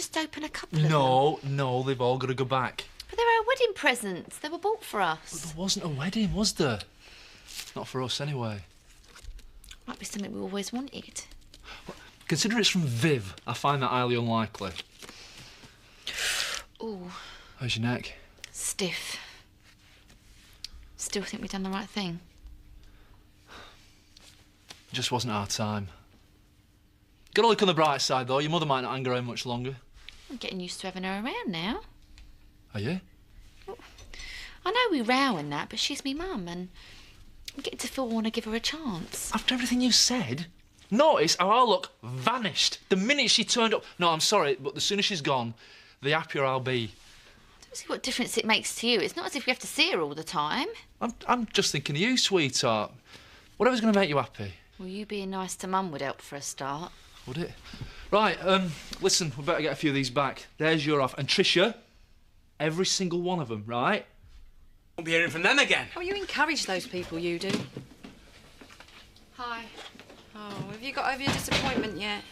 Just open a couple of them. No, they've all got to go back. But they're our wedding presents. They were bought for us. But there wasn't a wedding, was there? Not for us, anyway. Might be something we always wanted. Well, consider it's from Viv. I find that highly unlikely. Ooh. How's your neck? Stiff. Still think we've done the right thing? It just wasn't our time. Gotta look on the bright side, though. Your mother might not hang around much longer. I'm getting used to having her around now. Are you? Well, I know we row and that, but she's me mum, and I'm getting to feel I want to give her a chance. After everything you said, notice how our look vanished the minute she turned up. No, I'm sorry, but the sooner she's gone, the happier I'll be. Don't see what difference it makes to you. It's not as if we have to see her all the time. I'm just thinking of you, sweetheart. Whatever's going to make you happy. Well, you being nice to Mum would help for a start. Would it? Right, listen, we better get a few of these back. There's your off. And Tricia, every single one of them, right? Won't be hearing from them again. Oh, you encourage those people, you do. Hi. Oh, have you got over your disappointment yet?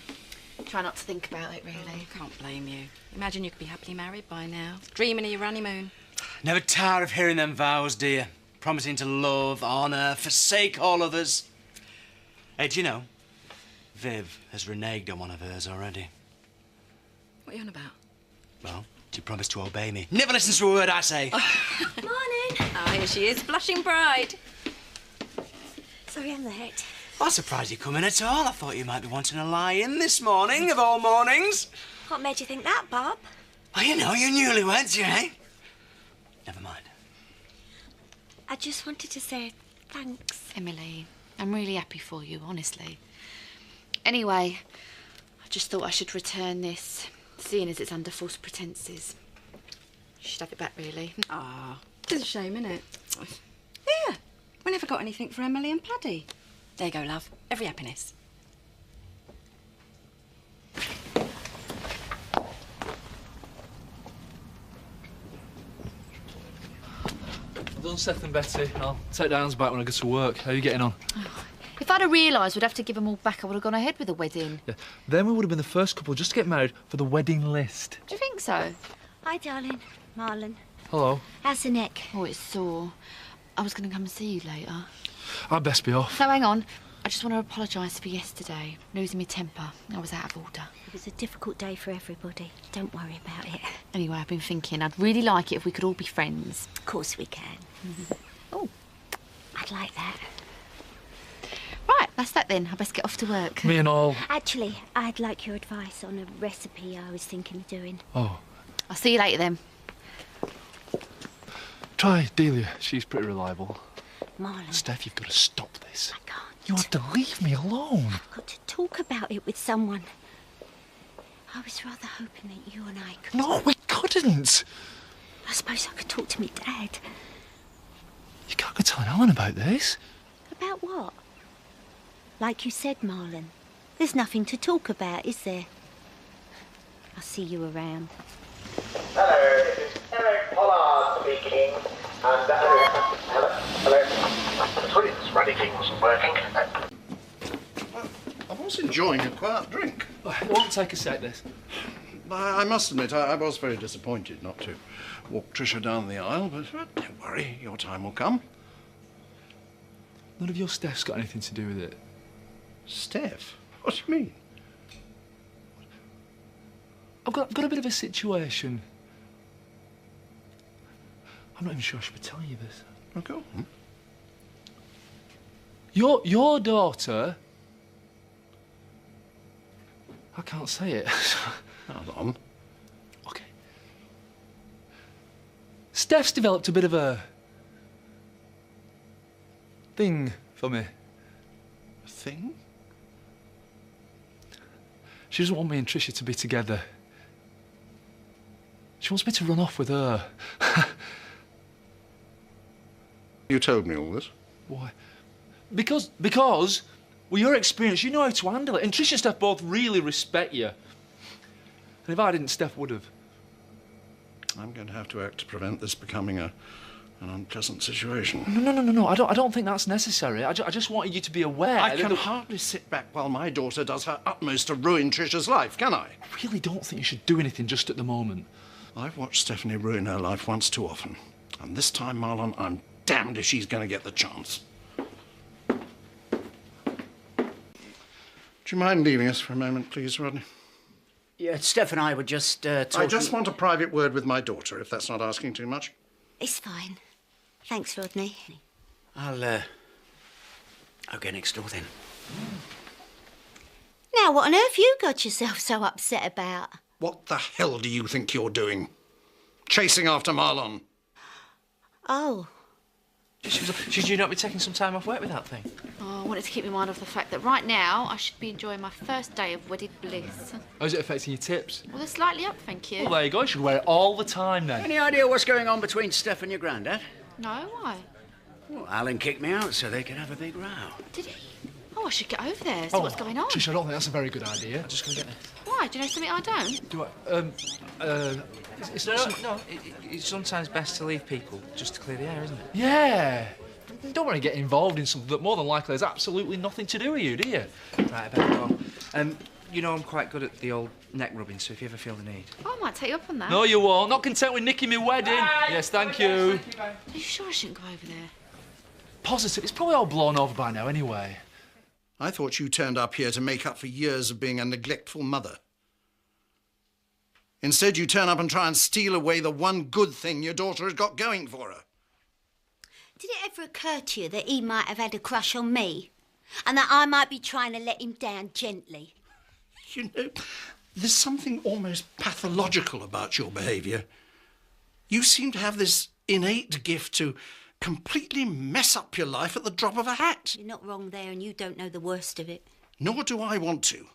Try not to think about it, really. Oh, can't blame you. Imagine you could be happily married by now. Dreaming of your honeymoon. Never tire of hearing them vows, dear. Promising to love, honour, forsake all others. Hey, do you know, Viv has reneged on one of hers already. What are you on about? Well, she promised to obey me. Never listens to a word I say. Morning. Ah, here she is, blushing bride. Sorry I'm late. Well, surprised you come in at all. I thought you might be wanting a lie-in this morning, of all mornings. What made you think that, Bob? Oh, you know, you're newlyweds, you eh? Never mind. I just wanted to say thanks. Emily, I'm really happy for you, honestly. Anyway, I just thought I should return this, seeing as it's under false pretences. You should have it back, really. Ah, it's a shame, isn't it? Here, we never got anything for Emily and Paddy. There you go, love. Every happiness. Well done, Steph and Betty. I'll take Diane's back when I get to work. How are you getting on? If I'd have realised we'd have to give them all back, I would have gone ahead with the wedding. Yeah. Then we would have been the first couple just to get married for the wedding list. Do you think so? Hi, darling. Marlon. Hello. How's the neck? Oh, it's sore. I was going to come and see you later. I'd best be off. No, hang on. I just want to apologise for yesterday, losing my temper. I was out of order. It was a difficult day for everybody. Don't worry about it. Anyway, I've been thinking I'd really like it if we could all be friends. Of course we can. Oh. I'd like that. Right, that's that then. I best get off to work. Me and all. Actually, I'd like your advice on a recipe I was thinking of doing. Oh. I'll see you later then. Try Delia. She's pretty reliable. Marlon. Steph, you've got to stop this. I can't. You have to leave me alone. I've got to talk about it with someone. I was rather hoping that you and I could... No, we couldn't. I suppose I could talk to me dad. You can't go telling Alan about this. About what? Like you said, Marlon, there's nothing to talk about, is there? I'll see you around. Hello, this is Eric Pollard speaking. And, hello. The toilet's running, thing wasn't working. I was enjoying a quiet drink. It won't take a sec, this. I must admit, I was very disappointed not to walk Tricia down the aisle, but don't worry, your time will come. None of your Steph's got anything to do with it. Steph? What do you mean? I've got a bit of a situation. I'm not even sure I should be telling you this. Oh, go on. Your daughter... I can't say it. Hold on. OK. Steph's developed a bit of a... thing for me. A thing? She doesn't want me and Tricia to be together. She wants me to run off with her. You told me all this. Why? Because, with your experience, you know how to handle it. And Tricia and Steph both really respect you. And if I didn't, Steph would have. I'm going to have to act to prevent this becoming a an unpleasant situation. No. I don't think that's necessary. I just wanted you to be aware. I can hardly sit back while my daughter does her utmost to ruin Trisha's life, can I? I really don't think you should do anything just at the moment. I've watched Stephanie ruin her life once too often. And this time, Marlon, I'm damned if she's going to get the chance. Do you mind leaving us for a moment, please, Rodney? Yeah, Steph and I were just talking... I just want a private word with my daughter, if that's not asking too much. It's fine. Thanks, Rodney. I'll go next door then. Now, what on earth you got yourself so upset about? What the hell do you think you're doing? Chasing after Marlon. Oh. Should you not be taking some time off work with that thing? Oh, I wanted to keep my mind off the fact that right now I should be enjoying my first day of wedded bliss. How is it affecting your tips? Well, they're slightly up, thank you. Well, there you go. You should wear it all the time then. Any idea what's going on between Steph and your granddad? No, why? Well, Alan kicked me out so they could have a big row. Did he? Oh, I should get over there, see what's going on. Trish, I don't think that's a very good idea. I'm just going to get there. Why? Do you know something I don't? Do I? It's sometimes best to leave people just to clear the air, isn't it? Yeah. You don't want to get involved in something that more than likely has absolutely nothing to do with you, do you? Right, I better go. You know I'm quite good at the old neck rubbing, so if you ever feel the need. Oh, I might take you up on that. No, you won't. Not content with nicking my wedding. Bye. Yes, thank you. Are you sure I shouldn't go over there? Positive. It's probably all blown over by now anyway. I thought you turned up here to make up for years of being a neglectful mother. Instead, you turn up and try and steal away the one good thing your daughter has got going for her. Did it ever occur to you that he might have had a crush on me? And that I might be trying to let him down gently? You know, there's something almost pathological about your behaviour. You seem to have this innate gift to completely mess up your life at the drop of a hat. You're not wrong there, and you don't know the worst of it. Nor do I want to.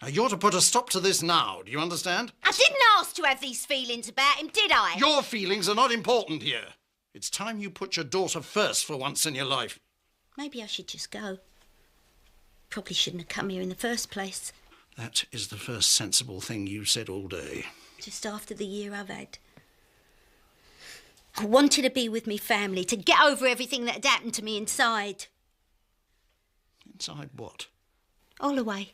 Now, you're to put a stop to this now, do you understand? I didn't ask to have these feelings about him, did I? Your feelings are not important here. It's time you put your daughter first for once in your life. Maybe I should just go. Probably shouldn't have come here in the first place. That is the first sensible thing you've said all day. Just after the year I've had. I wanted to be with me family, to get over everything that had happened to me inside. Inside what? All away.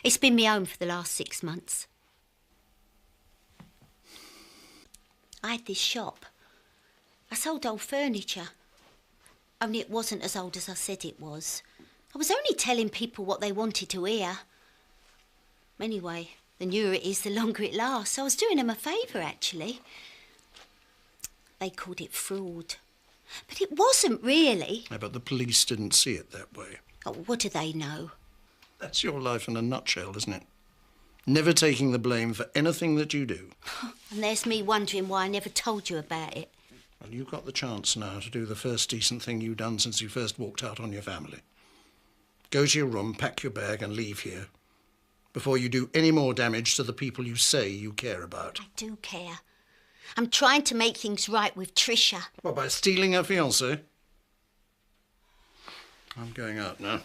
It's been my home for the last 6 months. I had this shop. I sold old furniture. Only it wasn't as old as I said it was. I was only telling people what they wanted to hear. Anyway, the newer it is, the longer it lasts. I was doing them a favour, actually. They called it fraud. But it wasn't really. Yeah, but the police didn't see it that way. Oh, what do they know? That's your life in a nutshell, isn't it? Never taking the blame for anything that you do. And there's me wondering why I never told you about it. Well, you've got the chance now to do the first decent thing you've done since you first walked out on your family. Go to your room, pack your bag and leave here before you do any more damage to the people you say you care about. I do care. I'm trying to make things right with Trisha. What, by stealing her fiancé? I'm going out now.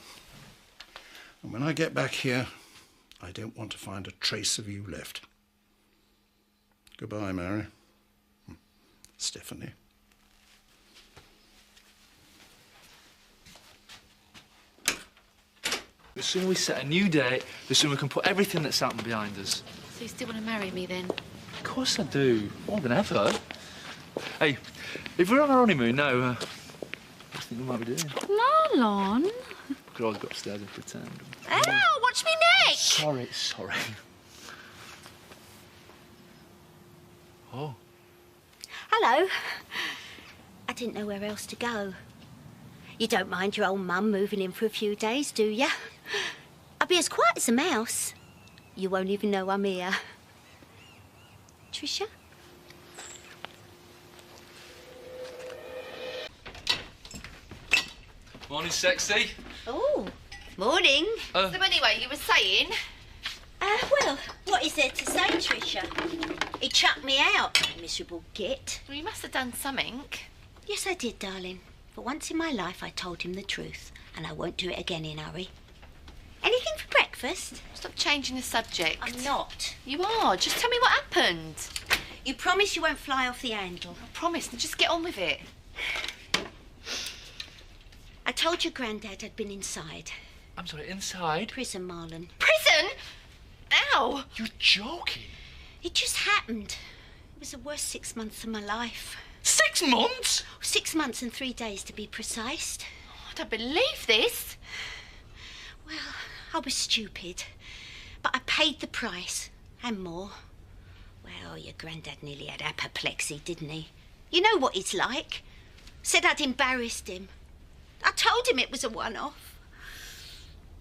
And when I get back here, I don't want to find a trace of you left. Goodbye, Mary. Stephanie. The sooner we set a new date, the sooner we can put everything that's happened behind us. So you still want to marry me then? Of course I do. More than ever. Hey, if we're on our honeymoon now, what do you think we might be doing? Marlon? We could always go upstairs and pretend. Ow, watch me neck! Sorry. Oh. Hello. I didn't know where else to go. You don't mind your old mum moving in for a few days, do you? I'll be as quiet as a mouse. You won't even know I'm here. Trisha? Morning, sexy. Oh, morning. So anyway, you were saying? Well, what is there to say, Trisha? He chucked me out, miserable git. Well, you must have done something. Yes, I did, darling. For once in my life, I told him the truth, and I won't do it again in a hurry. Anything for breakfast? Stop changing the subject. I'm not. You are. Just tell me what happened. You promise you won't fly off the handle? I promise, now just get on with it. I told your granddad I'd been inside. I'm sorry, inside? Prison, Marlon. Prison? Ow! You're joking. It just happened. It was the worst 6 months of my life. 6 months? 6 months and 3 days to be precise. I don't believe this. Well, I was stupid. But I paid the price. And more. Well, your granddad nearly had apoplexy, didn't he? You know what he's like. Said I'd embarrassed him. I told him it was a one-off.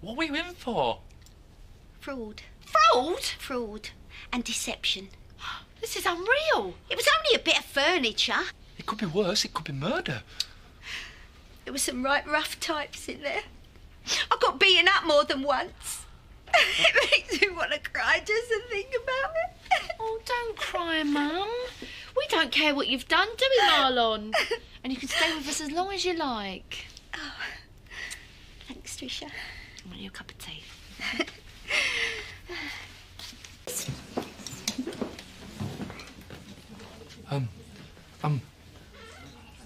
What were you in for? Fraud. Fraud? Fraud. And deception. This is unreal. It was only a bit of furniture. It could be worse. It could be murder. There were some right rough types in there. I got beaten up more than once. It makes me want to cry just to think about it. Oh, don't cry, Mum. We don't care what you've done, do we, Marlon? And you can stay with us as long as you like. Oh, thanks, Tricia. I want you a cup of tea.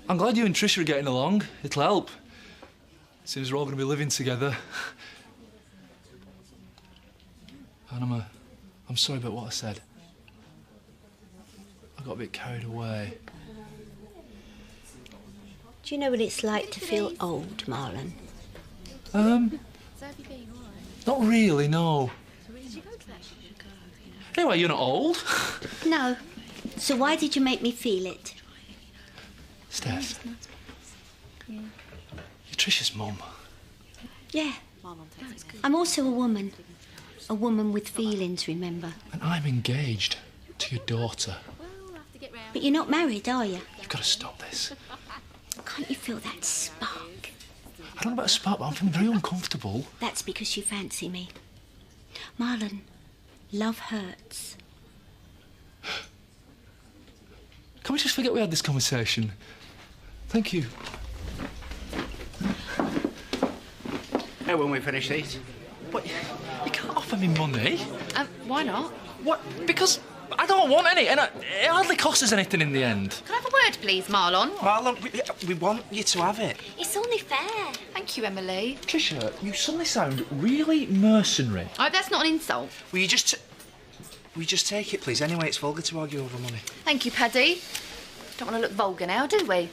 I'm glad you and Tricia are getting along. It'll help. Seems we're all going to be living together. And I'm sorry about what I said. I got a bit carried away. Do you know what it's like to feel old, Marlon? Not really, no. Anyway, you're not old. No. So why did you make me feel it? Steph. You're Tricia's mum. Yeah. I'm also a woman. A woman with feelings, remember? And I'm engaged to your daughter. But you're not married, are you? You've got to stop this. Can't you feel that spark? I don't know about a spark, but I'm feeling very uncomfortable. That's because you fancy me. Marlon, love hurts. Can we just forget we had this conversation? Thank you. Hey, when we finish these? What? You can't offer me money. Why not? What? Because I don't want any, and it hardly costs us anything in the end. Can I have a word, please, Marlon? Marlon, we want you to have it. It's only fair. Thank you, Emily. Tricia, you suddenly sound really mercenary. Oh, that's not an insult. Will you just take it, please? Anyway, it's vulgar to argue over money. Thank you, Paddy. Don't want to look vulgar now, do we?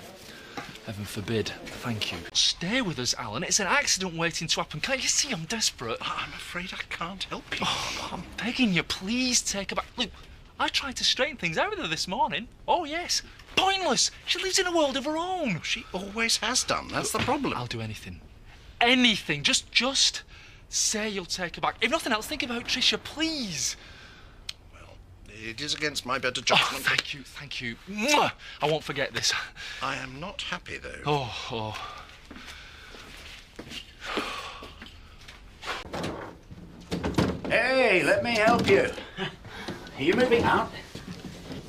Heaven forbid. Thank you. Stay with us, Alan. It's an accident waiting to happen. Can't you see I'm desperate? I'm afraid I can't help you. Oh, I'm begging you, please take her back. Look, I tried to straighten things out with her this morning. Oh, yes. Pointless. She lives in a world of her own. She always has done. That's the problem. I'll do anything. Anything. Just say you'll take her back. If nothing else, think about Tricia, please. It is against my better Oh, judgment. thank you, thank you. Mwah! I won't forget this. I am not happy, though. Oh. Hey, let me help you. Are you moving out?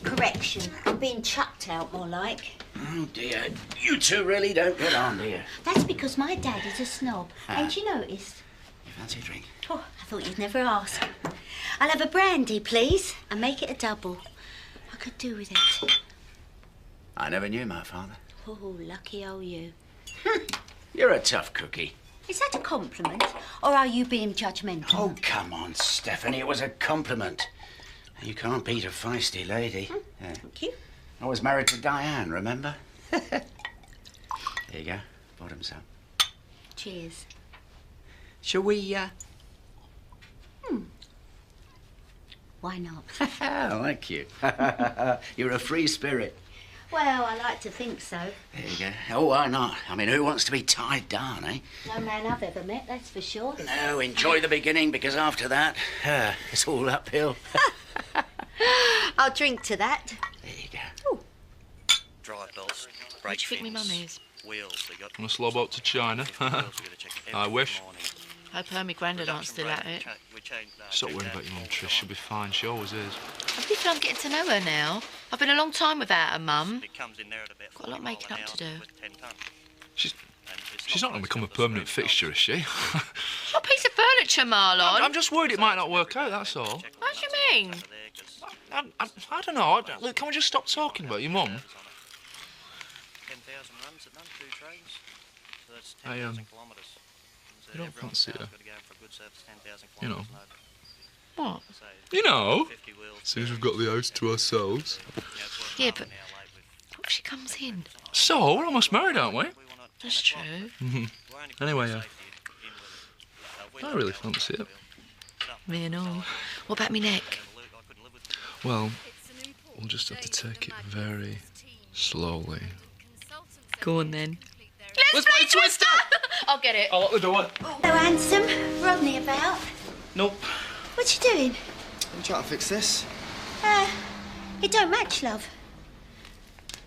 Correction. I'm being chucked out, more like. Oh, dear. You two really don't get on, do you? That's because my dad is a snob. Ain't you noticed? You fancy a drink? Oh, I thought you'd never ask. I'll have a brandy, please, and make it a double. I could do with it. I never knew my father. Oh, lucky old you. You're a tough cookie. Is that a compliment, or are you being judgmental? Oh, come on, Stephanie. It was a compliment. You can't beat a feisty lady. Yeah. Thank you. I was married to Diane, remember? There you go. Bottoms up. Cheers. Shall we, Why not? Like you. You're a free spirit. Well, I like to think so. There you go. Oh, why not? I mean, who wants to be tied down, eh? No man I've ever met, that's for sure. No, enjoy the beginning, because after that, it's all uphill. I'll drink to that. There you go. Ooh. Drive belts, What brake do you think my fins, mum is? wheels. They got On a slow boat to China. I wish. Hope her and my granddad aren't still at it. Stop worrying about your mum, Trish. She'll be fine. She always is. I really feel I'm getting to know her now. I've been a long time without her, Mum. Got a lot of making up to do. She's not going to become a permanent fixture, is she? What piece of furniture, Marlon? I'm just worried it might not work out, that's all. What do you mean? I don't know. Look, can we just stop talking about your mum? 10,000 runs at none, 2 trains. So that's I, 10,000 kilometres. So you don't everyone's fancy her? got to go for a good service, 10,000 You know. kilometres. What? You know, 50 wheels. as soon as we've got the house to ourselves. Yeah, but what if she comes in? So, we're almost married, aren't we? That's true. Anyway, I really fancy it. Me and all. What about me neck? Well, we'll just have to take it very slowly. Go on then. Let's play Twister! I'll get it. I'll lock the door. Hello, handsome. Rodney about? Nope. What you doing? I'm trying to fix this. It don't match, love.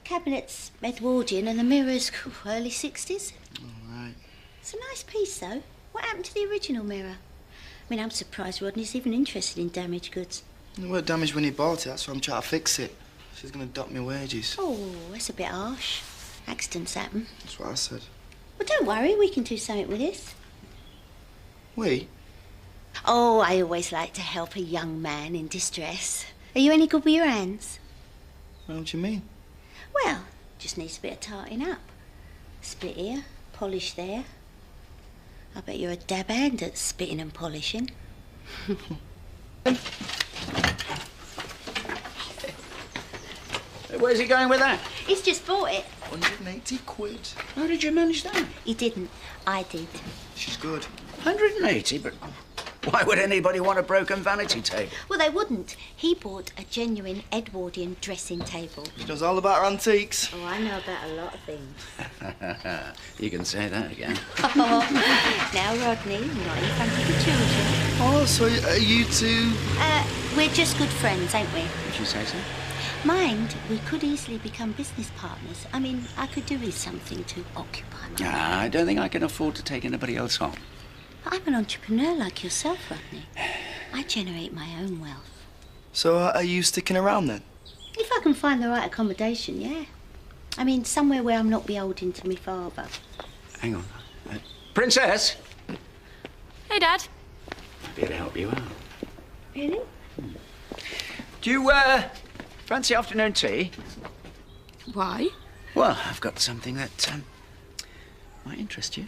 Cabinet's Edwardian and the mirror's early 60s. All right. It's a nice piece, though. What happened to the original mirror? I mean, I'm surprised Rodney's even interested in damaged goods. It weren't damaged when he bought it, that's why I'm trying to fix it. She's going to dock me wages. Oh, that's a bit harsh. Accidents happen. That's what I said. Well, don't worry, we can do something with this. We? Oh, I always like to help a young man in distress. Are you any good with your hands? What do you mean? Well, just needs a bit of tarting up. Split here, polish there. I bet you're a dab hand at spitting and polishing. Where's he going with that? He's just bought it. 180 quid. How did you manage that? He didn't. I did. She's good. 180, but why would anybody want a broken vanity table? Well, they wouldn't. He bought a genuine Edwardian dressing table. She knows all about her antiques. Oh, I know about a lot of things. You can say that again. Now, Rodney, not in front of the children. Oh, so are you two... We're just good friends, ain't we? Did you say so? Mind, we could easily become business partners. I mean, I could do with something to occupy my mind. I don't think I can afford to take anybody else on. But I'm an entrepreneur like yourself, Rodney. I generate my own wealth. So are you sticking around then? If I can find the right accommodation, yeah. I mean, somewhere where I'm not beholden to my father. Hang on. Princess! Hey, Dad. I'll be able to help you out. Really? Do you, fancy afternoon tea? Why? Well, I've got something that, might interest you.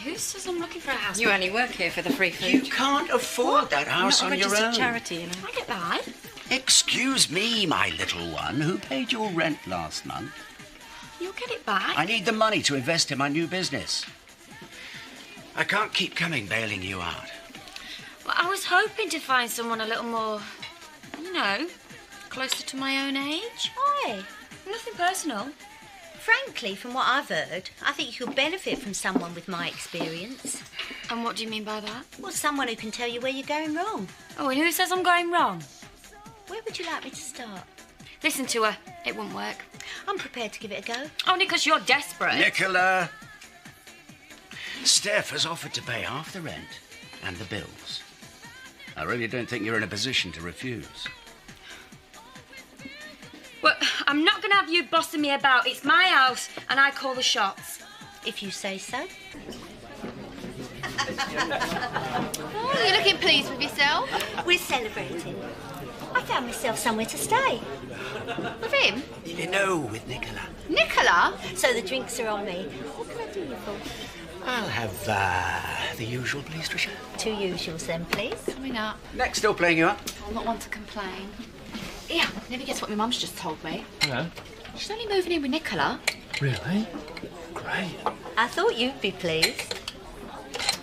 Who says I'm looking for a house? You only work here for the free food. You can't afford that house I'm on not a your own. registered charity, you know. I get that. Excuse me, my little one. Who paid your rent last month? You'll get it back. I need the money to invest in my new business. I can't keep coming bailing you out. Well, I was hoping to find someone a little more, you know, closer to my own age. Why? Nothing personal. Frankly, from what I've heard, I think you could benefit from someone with my experience. And what do you mean by that? Well, someone who can tell you where you're going wrong. Oh, and who says I'm going wrong? Where would you like me to start? Listen to her. It won't work. I'm prepared to give it a go. Only because you're desperate. Nicola! Steph has offered to pay half the rent and the bills. I really don't think you're in a position to refuse. Well, I'm not going to have you bossing me about. It's my house, and I call the shots. If you say so. Oh, you're looking pleased with yourself. We're celebrating. I found myself somewhere to stay. With him? No, with Nicola. Nicola? So the drinks are on me. What can I do you for? I'll have, the usual, please, Tricia. 2 usuals then, please. Coming up. Next, still playing you up? I'm not one to complain. Yeah, never guess what my mum's just told me. Yeah. She's only moving in with Nicola. Really? Great. I thought you'd be pleased.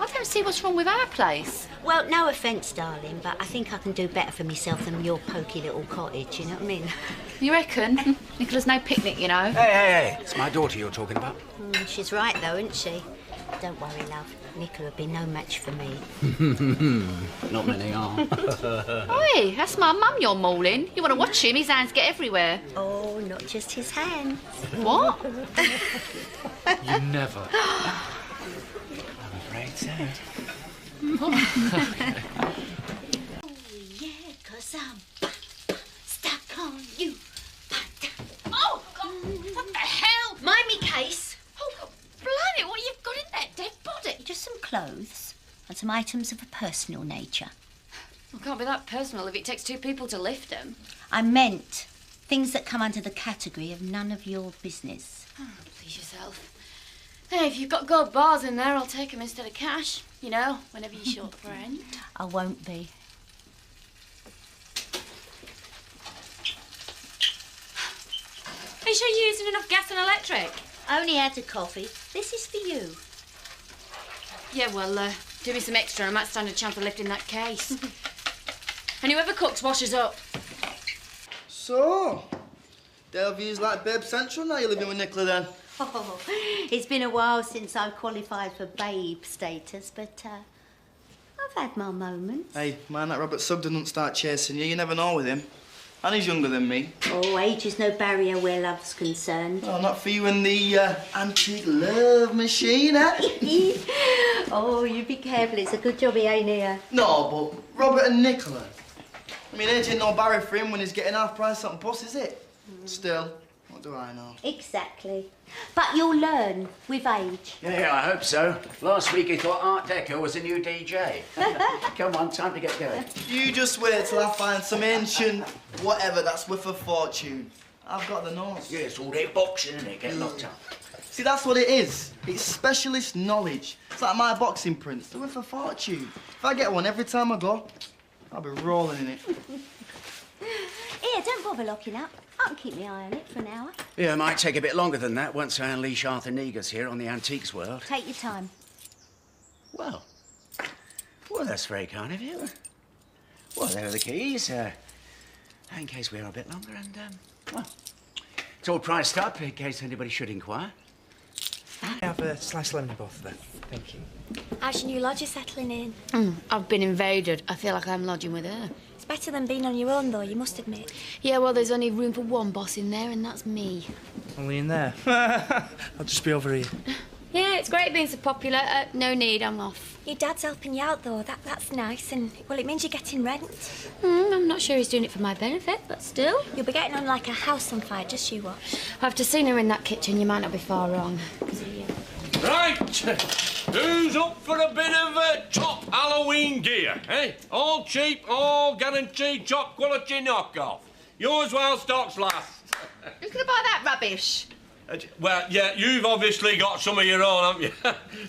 I don't see what's wrong with our place. Well, no offence, darling, but I think I can do better for myself than your pokey little cottage, you know what I mean? You reckon? Nicola's no picnic, you know. Hey, it's my daughter you're talking about. She's right, though, isn't she? Don't worry, love. Nicola would be no match for me. Not many are. Oi, that's my mum you're mauling. You want to watch him, his hands get everywhere. Oh, not just his hands. What? You never. I'm afraid so. Okay. Oh, yeah, 'cause I'm stuck on you. Oh, God, what the hell? Mind me case. Oh, blimey, what clothes and some items of a personal nature. Well, it can't be that personal if it takes 2 people to lift them. I meant things that come under the category of none of your business. Oh, please yourself. Hey, if you've got gold bars in there, I'll take them instead of cash. You know, whenever you're short for rent. I won't be. Are you sure you're using enough gas and electric? I only had a coffee. This is for you. Yeah, well, do me some extra and I might stand a chance of lifting that case. And whoever cooks washes up. So, Delview's like Babe Central now you're living with Nicola then? Oh, it's been a while since I've qualified for babe status, but I've had my moments. Hey, man, that Robert Sugden doesn't start chasing you. You never know with him. And he's younger than me. Oh, age is no barrier where love's concerned. Oh, not for you and the antique love machine, eh? Oh, you be careful. It's a good job he ain't here. No, but Robert and Nicola. I mean, age ain't no barrier for him when he's getting half price on puss, is it? Still, what do I know? Exactly. But you'll learn with age. Yeah, I hope so. Last week he thought Art Deco was a new DJ. Come on, time to get going. You just wait till I find some ancient whatever that's worth a fortune. I've got the nose. Yeah, it's all that boxing, isn't it? Get locked up. See, that's what it is. It's specialist knowledge. It's like my boxing prints. They're worth a fortune. If I get one every time I go, I'll be rolling in it. Here, don't bother locking up. I can keep my eye on it for an hour. Yeah, it might take a bit longer than that once I unleash Arthur Negus here on the antiques world. Take your time. Well, that's very kind of you. Well, there are the keys. In case we're a bit longer, and, well, it's all priced up in case anybody should inquire. I have a slice lemon both there. Thank you. How's your new lodger settling in? I've been invaded. I feel like I'm lodging with her. It's better than being on your own, though, you must admit. Yeah, well, there's only room for one boss in there, and that's me. Only in there? I'll just be over here. Yeah, it's great being so popular. No need, I'm off. Your dad's helping you out, though. That's nice, and, well, it means you're getting rent. I'm not sure he's doing it for my benefit, but still. You'll be getting on like a house on fire, just you watch. After seeing her in that kitchen, you might not be far wrong. Right, who's up for a bit of top Halloween gear, eh? All cheap, all guaranteed top quality knockoff. Yours while stock's last. Who's going to buy that rubbish? Well, yeah, you've obviously got some of your own, haven't you?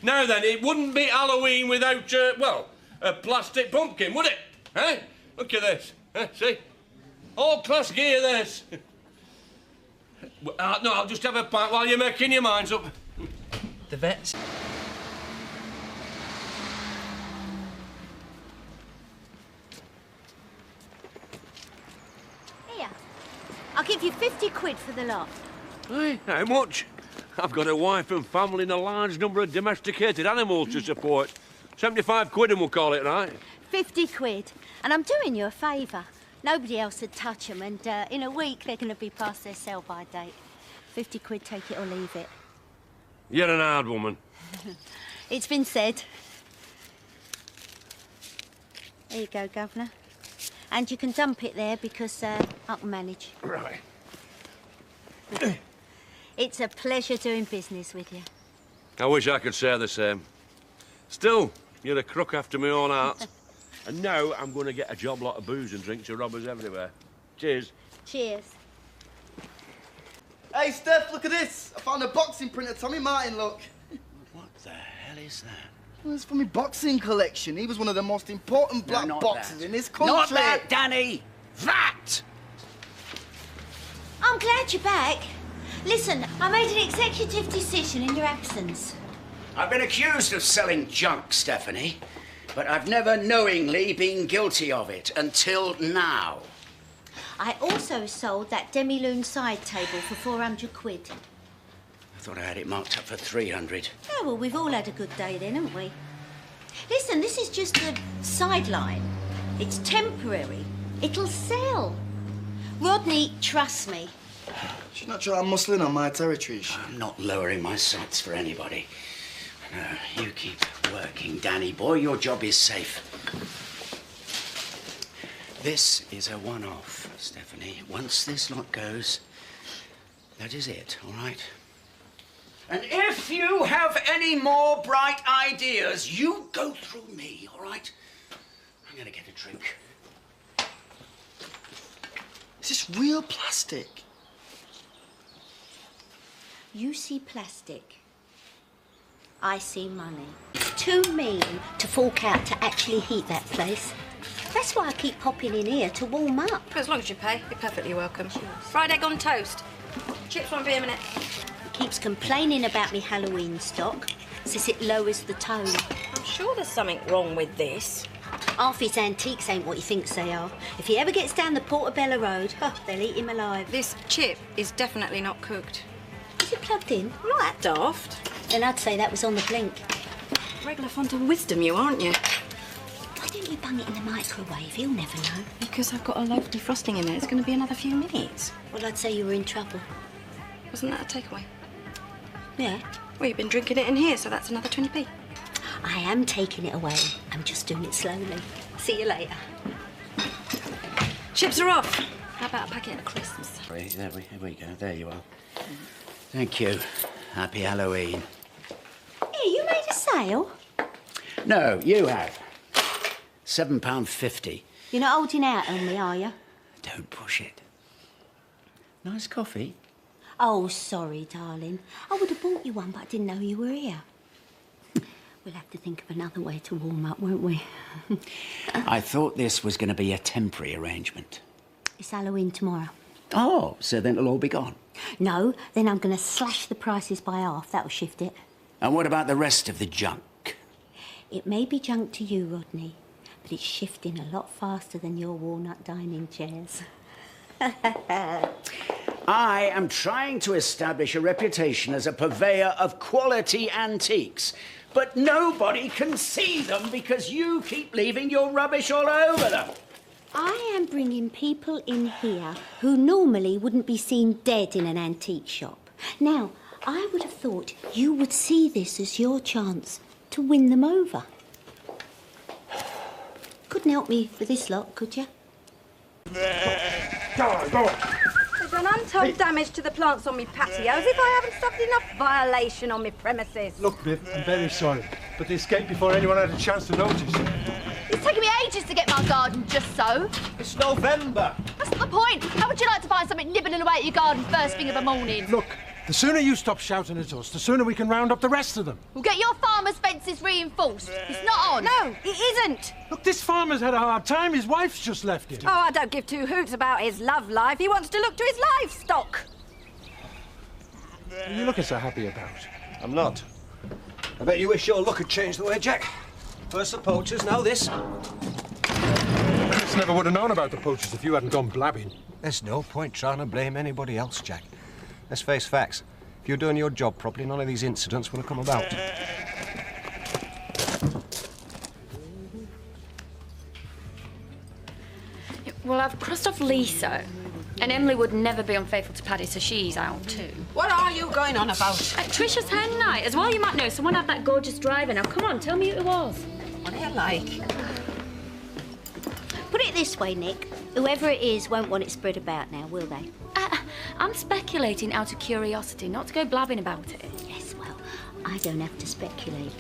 Now then, it wouldn't be Halloween without, well, a plastic pumpkin, would it? Eh? Look at this. See? All class gear, this. No, I'll just have a pint while you're making your minds up. The vets. Here, I'll give you 50 quid for the lot. Hey, how much? I've got a wife and family and a large number of domesticated animals to support. 75 quid and we'll call it, right? 50 quid. And I'm doing you a favour. Nobody else would touch them, and in a week they're going to be past their sell-by date. 50 quid, take it or leave it. You're an hard woman. It's been said. There you go, Governor. And you can dump it there because I can manage. Right. It's a pleasure doing business with you. I wish I could say the same. Still, you're a crook after my own heart. And now I'm going to get a job lot of booze and drink to robbers everywhere. Cheers. Cheers. Hey, Steph, look at this. I found a boxing print of Tommy Martin, look. What the hell is that? Well, it's from my boxing collection. He was one of the most important black boxers in this country. Not that, Danny! That! I'm glad you're back. Listen, I made an executive decision in your absence. I've been accused of selling junk, Stephanie, but I've never knowingly been guilty of it until now. I also sold that demi-lune side table for 400 quid. I thought I had it marked up for 300. Oh, well, we've all had a good day then, haven't we? Listen, this is just a sideline. It's temporary. It'll sell. Rodney, trust me. She's not trying to muscle in on my territory, is she? I'm not lowering my sights for anybody. No, you keep working, Danny boy. Your job is safe. This is a one-off, Stephanie. Once this lot goes, that is it, all right? And if you have any more bright ideas, you go through me, all right? I'm gonna get a drink. Is this real plastic? You see plastic. I see money. It's too mean to fork out to actually heat that place. That's why I keep popping in here to warm up. As long as you pay, you're perfectly welcome. Fried egg on toast. Chips won't be a minute. He keeps complaining about me Halloween stock, says it lowers the tone. I'm sure there's something wrong with this. Half his antiques ain't what he thinks they are. If he ever gets down the Portobello Road, they'll eat him alive. This chip is definitely not cooked. Is it plugged in? You're not that daft. Then I'd say that was on the blink. Regular font of wisdom, you aren't you? Why don't you bung it in the microwave? He'll never know. Because I've got a loaf of defrosting in there. It's going to be another few minutes. Well, I'd say you were in trouble. Wasn't that a takeaway? Yeah. Well, you've been drinking it in here, so that's another 20p. I am taking it away. I'm just doing it slowly. See you later. Chips are off. How about a packet of crisps? There we go. There you are. Thank you. Happy Halloween. Here, you made a sale? No, you have. £7.50. You're not holding out on me, are you? Don't push it. Nice coffee. Oh, sorry, darling. I would have bought you one, but I didn't know you were here. We'll have to think of another way to warm up, won't we? I thought this was going to be a temporary arrangement. It's Halloween tomorrow. Oh, so then it'll all be gone. No, then I'm going to slash the prices by half. That'll shift it. And what about the rest of the junk? It may be junk to you, Rodney, but it's shifting a lot faster than your walnut dining chairs. I am trying to establish a reputation as a purveyor of quality antiques, but nobody can see them because you keep leaving your rubbish all over them. I am bringing people in here who normally wouldn't be seen dead in an antique shop. Now, I would have thought you would see this as your chance to win them over. Couldn't help me with this lot, could you? Go on. There's an untold damage to the plants on me patio, as if I haven't suffered enough violation on me premises. Look, Viv, I'm very sorry, but they escaped before anyone had a chance to notice. It's taken me ages to get my garden just so. It's November. That's not the point. How would you like to find something nibbling away at your garden first thing of the morning? Look, the sooner you stop shouting at us, the sooner we can round up the rest of them. We'll get your farmer's fences reinforced. It's not on. No, it isn't. Look, this farmer's had a hard time. His wife's just left him. Oh, I don't give two hoots about his love life. He wants to look to his livestock. What are you looking so happy about? I'm not. I bet you wish your luck had changed the way, Jack. First the poachers, now this. I just never would have known about the poachers if you hadn't gone blabbing. There's no point trying to blame anybody else, Jack. Let's face facts. If you're doing your job properly, none of these incidents would have come about. Well, I've crossed off Lisa. And Emily would never be unfaithful to Paddy, so she's out too. What are you going on about? At Trisha's hen night. As well you might know, someone had that gorgeous driver. Now, come on, tell me who it was. What do you like? Put it this way, Nick. Whoever it is won't want it spread about now, will they? I'm speculating out of curiosity, not to go blabbing about it. Yes, well, I don't have to speculate,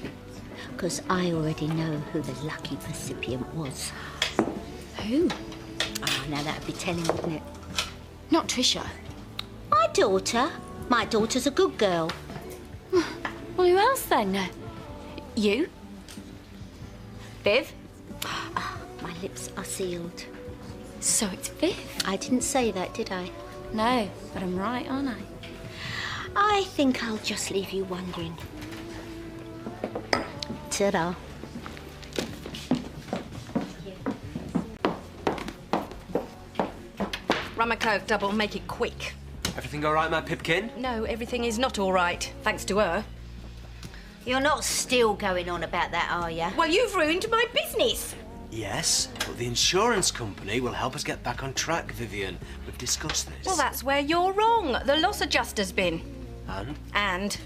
because I already know who the lucky recipient was. Who? Oh, now that'd be telling, wouldn't it? Not Trisha. My daughter. My daughter's a good girl. Well, who else then? You? Viv? My lips are sealed. So it's Viv? I didn't say that, did I? No, but I'm right, aren't I? I think I'll just leave you wondering. Ta-da. Rum and Coke double, make it quick. Everything all right, my Pipkin? No, everything is not all right, thanks to her. You're not still going on about that, are you? Well, you've ruined my business. Yes, but the insurance company will help us get back on track, Vivian. We've discussed this. Well, that's where you're wrong. The loss adjuster's been. And? And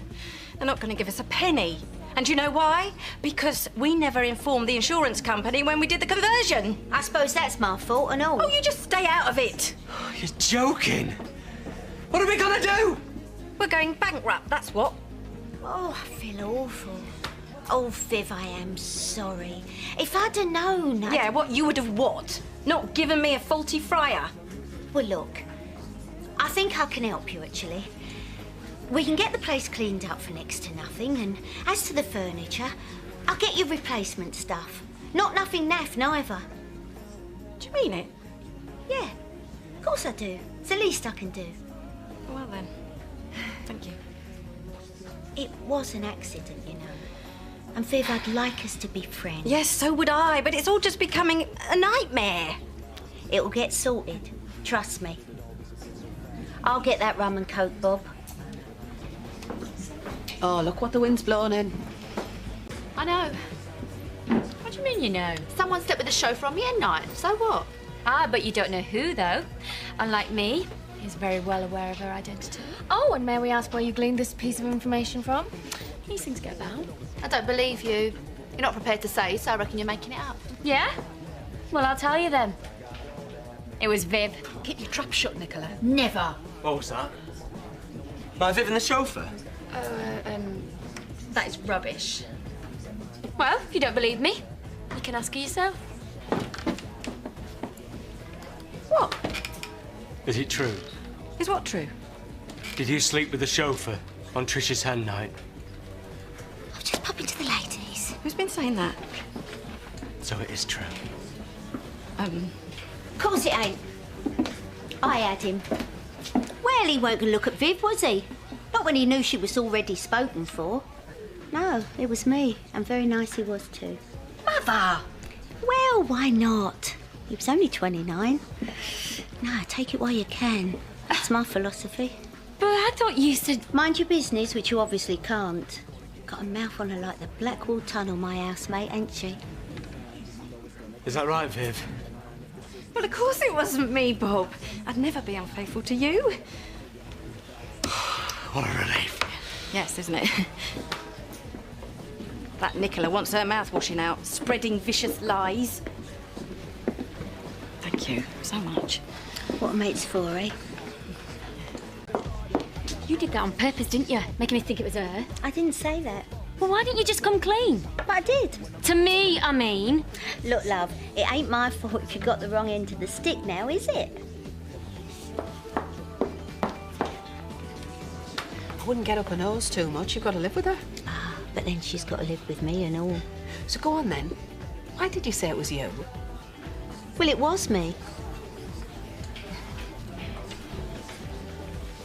they're not going to give us a penny. And you know why? Because we never informed the insurance company when we did the conversion. I suppose that's my fault and all. Oh, you just stay out of it. You're joking. What are we going to do? We're going bankrupt, that's what. Oh, I feel awful. Oh, Viv, I am sorry. If I'd have known... Yeah, what? You would have what? Not given me a faulty fryer? Well, look, I think I can help you, actually. We can get the place cleaned up for next to nothing, and as to the furniture, I'll get you replacement stuff. Not nothing naff, neither. Do you mean it? Yeah, of course I do. It's the least I can do. Well then, thank you. It was an accident, you know. And Viv, I'd like us to be friends. Yes, so would I, but it's all just becoming a nightmare. It'll get sorted, trust me. I'll get that rum and coke, Bob. Oh, look what the wind's blowing in. I know. What do you mean you know? Someone slept with the chauffeur on the end night. So what? Ah, but you don't know who, though. Unlike me, he's very well aware of her identity. Oh, and may we ask where you gleaned this piece of information from? These things go about. I don't believe you. You're not prepared to say, so I reckon you're making it up. Yeah? Well, I'll tell you then. It was Viv. Keep your trap shut, Nicola. Never. What was that? By Viv and the chauffeur? That is rubbish. Well, if you don't believe me, you can ask her yourself. What? Is it true? Is what true? Did you sleep with the chauffeur on Trish's hen night? I'll just pop into the ladies. Who's been saying that? So it is true. Of course it ain't. I had him. Well, he weren't gonna look at Viv, was he? Not when he knew she was already spoken for. No, it was me, and very nice he was too. Mother! Well, why not? He was only 29. No, take it while you can. That's my philosophy. But I thought you said... Mind your business, which you obviously can't. Got a mouth on her like the Blackwall Tunnel, my housemate, ain't she? Is that right, Viv? Well, of course it wasn't me, Bob. I'd never be unfaithful to you. What a relief. Yes, isn't it? That Nicola wants her mouth washing out, spreading vicious lies. Thank you so much. What a mate's for, eh? You did that on purpose, didn't you? Making me think it was her. I didn't say that. Well, why didn't you just come clean? But I did. To me, I mean. Look, love, it ain't my fault if you got the wrong end of the stick now, is it? I wouldn't get up her nose too much. You've got to live with her. Ah, but then she's got to live with me and all. So go on then. Why did you say it was you? Well, it was me.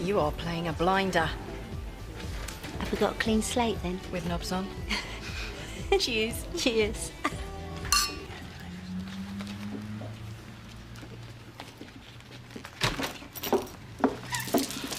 You are playing a blinder. Have we got a clean slate then? With knobs on. Cheers. Cheers.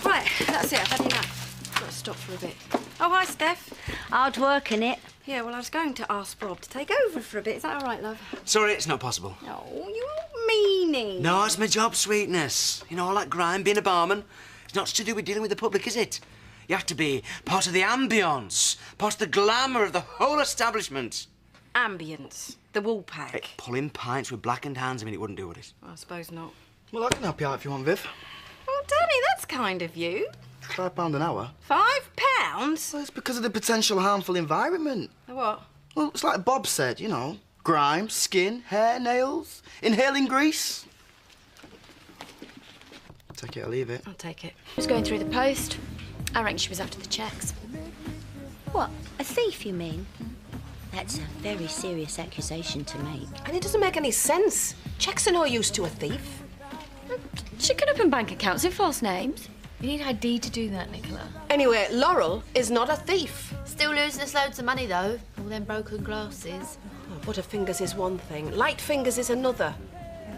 Right, that's it. I've had enough. Got to stop for a bit. Oh, hi, Steph. Hard work, innit? Yeah, well, I was going to ask Bob to take over for a bit. Is that all right, love? Sorry, it's not possible. Oh, you meanie. No, it's my job, sweetness. You know, all that grime, being a barman. It's not to do with dealing with the public, is it? You have to be part of the ambience, part of the glamour of the whole establishment. Ambience. The wool pack. Hey, pulling pints with blackened hands, I mean, it wouldn't do with it. Well, I suppose not. Well, I can help you out if you want, Viv. Oh, Danny, that's kind of you. £5 an hour. £5? Well, it's because of the potential harmful environment. The what? Well, it's like Bob said, you know. Grime, skin, hair, nails, inhaling grease. Take it or leave it. I'll take it. She was going through the post. I reckon she was after the checks. What, a thief, you mean? That's a very serious accusation to make. And it doesn't make any sense. Checks are no use to a thief. She could open bank accounts in false names. You need ID to do that, Nicola. Anyway, Laurel is not a thief. Still losing us loads of money, though. All them broken glasses. Oh, Butterfingers is one thing, light fingers is another.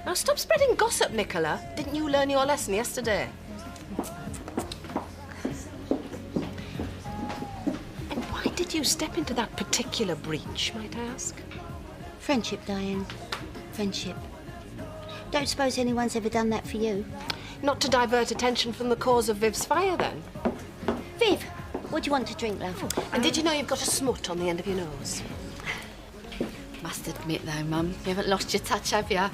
Now stop spreading gossip, Nicola. Didn't you learn your lesson yesterday? And why did you step into that particular breach, might I ask? Friendship, Diane. Friendship. Don't suppose anyone's ever done that for you? Not to divert attention from the cause of Viv's fire, then? Viv, what do you want to drink, love? And did you know you've got a smut on the end of your nose? Must admit, though, Mum, you haven't lost your touch, have you?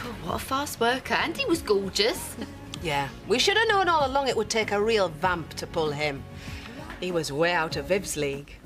Oh, what a fast worker. And he was gorgeous. Yeah, we should have known all along it would take a real vamp to pull him. He was way out of Viv's league.